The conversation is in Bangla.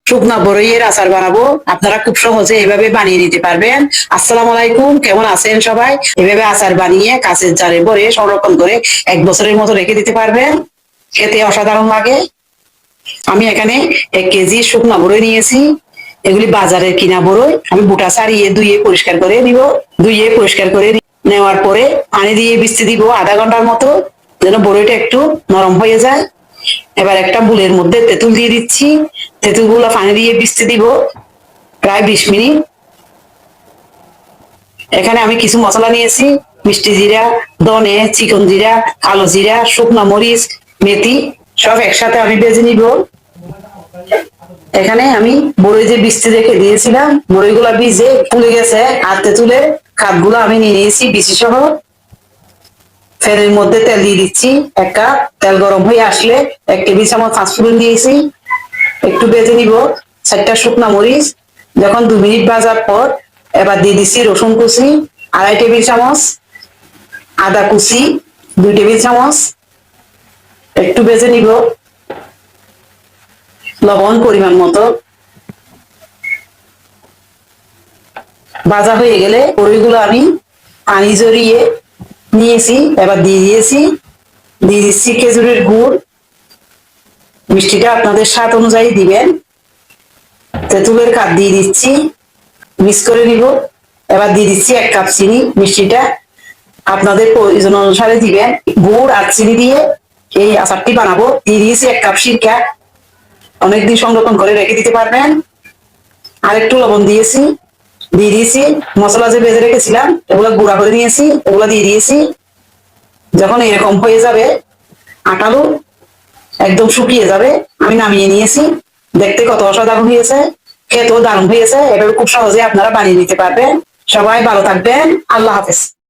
শুকনা বড়ইয়ের আচার বানাবো। আপনারা খুব সহজে এভাবে বানিয়ে নিতে পারবেন। আসসালামু আলাইকুম, কেমন আছেন সবাই? এভাবে আচার বানিয়ে কাঁচের জারে ভরে সংরক্ষণ করে 1 বছরের মতো রেখে দিতে পারবেন। খেতে অসাধারণ লাগে। আমি এখানে 1 কেজি শুকনা বড়ই নিয়েছি। এগুলি বাজারের কিনা বড়ই। আমি বুটা ছাড়িয়ে ধুয়ে পরিষ্কার করে দিব। নেওয়ার পরে পানি দিয়ে ভিজতে দিব আধা ঘন্টার মতো, যেন বড়ইটা একটু নরম হয়ে যায়। এবার একটা বুলের মধ্যে তেঁতুল দিয়ে দিচ্ছি। তেঁতুল গুলা পানি দিয়ে ভিজতে দিব প্রায় 20 মিনিট। এখানে আমি কিছু মশলা নিয়েছি: মিষ্টি জিরা, ধনে, চিকন জিরা, কালো জিরা, শুকনো মরিচ, মেথি, সব একসাথে আমি ভেজে নিব। এখানে আমি বড়ই যে ভিজতে রেখে দিয়েছিলাম, বড়ইগুলা ভিজে ফুলে গেছে, আর তেঁতুলের খাতগুলো আমি নিয়ে নিয়েছি বিচি সহ। ফ্যানের মধ্যে তেল দিয়ে দিচ্ছি 1 কাপ। তেল গরম হয়ে আসলে 1 টেবিল চামচ পাঁচফোড়ন দিয়েছি, একটু ভেজে নিব। 4টা শুকনা মরিচ। যখন 2 মিনিট ভাজার পর এবার দিয়ে দিচ্ছি রসুন কুচি 2.5 টেবিল চামচ, আদা কুচি 2 টেবিল চামচ, একটু ভেজে নিব। লবণ পরিমাণ মতো। ভাজা হয়ে গেলে বড়িগুলো আমি পানি ঝরিয়ে নিয়েছি, এবার দিয়ে দিচ্ছি খেজুরের গুড়। মিষ্টিটা আপনাদের স্বাদ অনুযায়ী দিবেন। তেঁতুলের কাঠ দিয়ে দিচ্ছি, মিক্স করে নিব। এবার দিয়ে দিচ্ছি 1 কাপ চিনি। মিষ্টিটা আপনাদের প্রয়োজন অনুসারে দিবেন। গুড় আর চিনি দিয়ে এই আচারটি বানাবো। দিয়ে দিয়েছি 1 কাপ সিরকা, অনেকদিন সংরক্ষণ করে রেখে দিতে পারবেন। আর একটু লবণ দিয়েছি। দিয়ে দিয়েছি মশলা যে ভেজে রেখেছিলাম, এগুলো গুঁড়া করে নিয়েছি, এগুলো দিয়ে দিয়েছি। যখন এরকম হয়ে যাবে, আটালো একদম শুকিয়ে যাবে, আমি নামিয়ে নিয়েছি। দেখতে কত অসাধারণ হয়েছে, খেতেও দারুণ হয়েছে। এভাবে খুব সহজে আপনারা বানিয়ে নিতে পারবেন। সবাই ভালো থাকবেন। আল্লাহ হাফেজ।